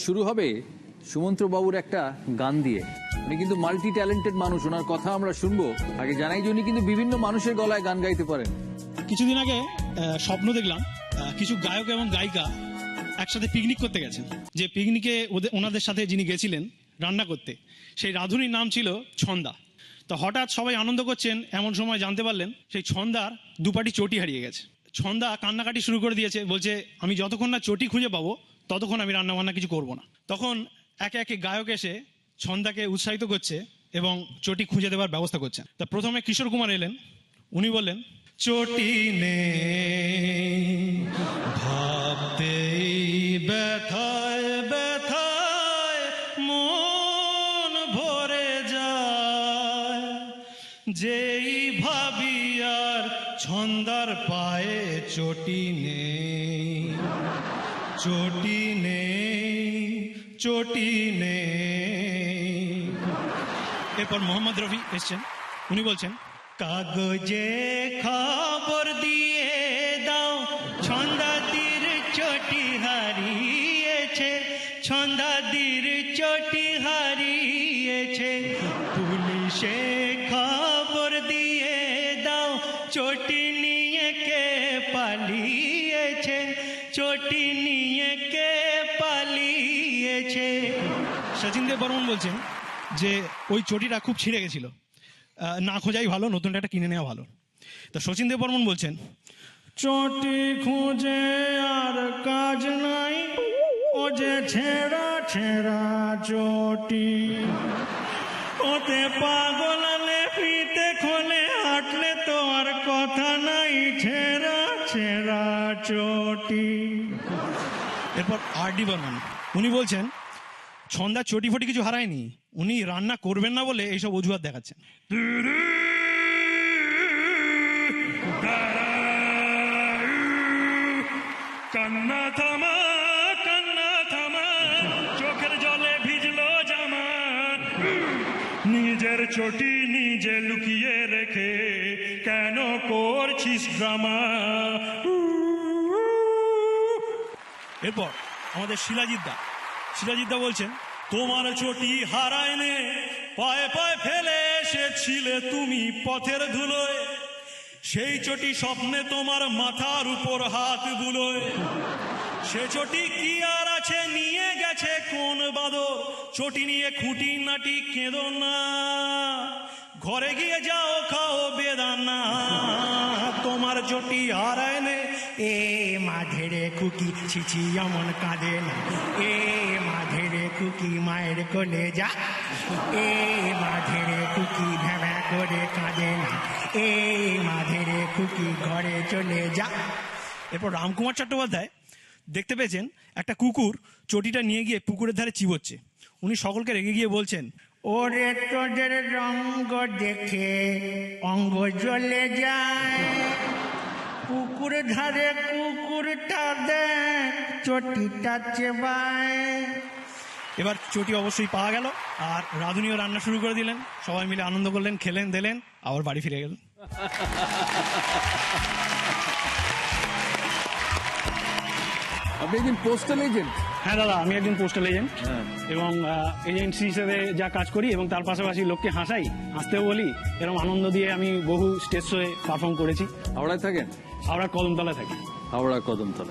শুরু হবে সুমন্ত্র বাবুর একটা গান দিয়ে। উনি কিন্তু মাল্টি ট্যালেন্টেড মানুষ, ওনার কথা আমরা শুনবো। আগে জানাই যে উনি কিন্তু বিভিন্ন মানুষের গলায় গান গাইতে পারেন। কিছুদিন আগে স্বপ্ন দেখলাম কিছু গায়ক এবং গায়িকা একসাথে পিকনিক করতে গেছেন। যে পিকনিকে ওনাদের সাথে যিনি গেছিলেন রান্না করতে, সেই রাঁধুনির নাম ছিল ছন্দা। তো হঠাৎ সবাই আনন্দ করছেন, এমন সময় জানতে পারলেন সেই ছন্দার দুপাটি চটি হারিয়ে গেছে। ছন্দা কান্নাকাটি শুরু করে দিয়েছে, বলছে আমি যতক্ষণ না চটি খুঁজে পাবো ততক্ষণ আমি রান্না বান্না কিছু করবো না। তখন একে একে গায়ক এসে ছন্দাকে উৎসাহিত করছে এবং চটি খুঁজে দেওয়ার ব্যবস্থা করছেন। তা প্রথমে কিশোর কুমার এলেন, উনি বললেন, চটি নে ভাবতেই ব্যথায় ব্যথায় মন ভরে যায়, যেই ভাবি আর ছন্দার পায়ে চটি নেই, চটি নেই, চটি নেই। এরপর মোহাম্মদ রফি এসছেন, উনি বলছেন, কাগজে খবর দিয়ে দাও ছন্দাদির চটি হারিয়েছে, ছন্দাদির চটি হারিয়েছে, পুলিশে খবর দিয়ে দাও চটি নিয়ে কে পালিয়েছে, চটি নিয়ে কে পালিয়েছে। সচিন দেব বর্মন বলছেন যে ওই চটিটা খুব ছিঁড়ে গেছিল, না খোঁজাই ভালো, নতুনটা একটা কিনে নেওয়া ভালো। তো শচীন দেব বর্মন বলছেন, চটি খুঁজে আর কাজ নাই, ও যে ছেঁড়া ছেঁড়া চটি, ওতে পাগল ফিতে খোলে হাঁটলে তো আর কথা নাই, ছেঁড়া ছেঁড়া চটি। এরপর আর ডি বর্মন, উনি বলছেন ছন্দা চটি ফটি কিছু হারায়নি, উনি রান্না করবেন না বলে এইসব অজুহাত দেখাচ্ছেন। কান্না থামা, কান্না থামা, চোখের জলে ভিজলো জামা, নিজের চটি নিজে লুকিয়ে রেখে কেন করছিস ড্রামা। এরপর আমাদের শিলাজিৎ দা বলছেন, তোমার চটি হারায়নে, পায়ে পায়ে ফেলে এসেছিলে তুমি পথের ধুলোয়, সেই চটি স্বপ্নে তোমার মাথার উপর হাত বুলোয়, সে চটি কি আর আছে নিয়ে গেছে কোন বাদর, চটি নিয়ে খুঁটি নাটি কেঁদো না, ঘরে গিয়ে যাও খাও বেদানা, তোমার চটি হারায়নে, এ মাঝেরে খুকি ছিছি এমন কাঁদে না, এ মাঝেরে খুকি মায়ের কোলে যা, এ মাঝেরে খুকি ভ্যাভ্যা করে কাঁদে না, এ মাঝেরে খুকি ঘরে চলে যা। এরপর রামকুমার চট্টোপাধ্যায় দেখতে পেয়েছেন একটা কুকুর চটিটা নিয়ে গিয়ে পুকুরের ধারে চিবোচ্ছে। উনি সকলকে রেগে গিয়ে বলছেন, ওরে তোদের রঙ্গ দেখে অঙ্গ জ্বলে যায়, পুকুরের ধারে কুকুরটা দেখ চটিটা চেবায়। এবার চটি অবশ্যই পাওয়া গেল, আর রাঁধুনিও রান্না শুরু করে দিলেন, সবাই মিলে আনন্দ করলেন, খেলেন দিলেন, আবার বাড়ি ফিরে গেলেন। আপনি একজন পোস্টাল এজেন্ট? হ্যাঁ দাদা, আমি একজন পোস্টাল এজেন্ট এবং এজেন্সি হিসেবে যা কাজ করি এবং তার পাশাপাশি লোককে হাসাই, হাসতেও বলি, এরকম আনন্দ দিয়ে আমি বহু স্টেজ শোয়ে পারফর্ম করেছি। হাওড়ায় থাকেন? হাওড়ার কদমতলায় থাকি। হাওড়া কদমতলা।